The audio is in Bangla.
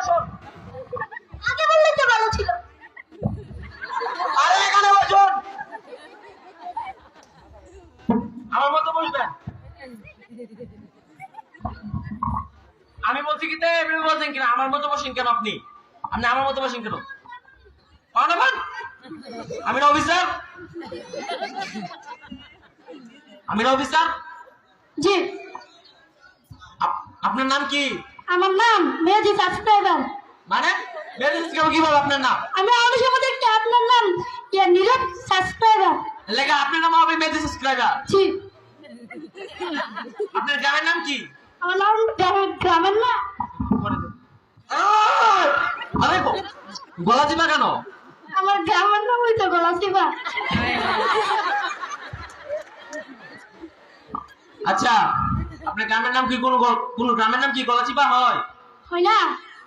বসুন। আগে বললেই তো ভালো ছিল। আরে এখানে বসুন। আমার মতো বসবেন। আমি বলছি কি তে এমনি বলছেন কিনা আমার মতো বসেন কেন আপনি? আপনি আমার মতো বসেন কেন? পানাবান আমি না অফিসার। আমি না অফিসার। জি, আপনার নাম কি? আমার নাম মেহেদি সাবস্ক্রাইবার। মানে মেরেজ কি বল আপনার নাম? আমি অনেকের মধ্যে একটা আপনার নাম নীরব সাবস্ক্রাইবার। লেখা আপনার নাম হবে মেহেদি সাবস্ক্রাইবার। জি, আপনার গ্রামের নাম কি? আমার নাম গ্রামের না। আরে গলা চিপা কেন? আমার গ্রামের নাম হইতো গলাচিপা। আচ্ছা আপনার গ্রামের নাম কি কোনো গ্রামের নাম কি গলা চিপা হয়? হয় না?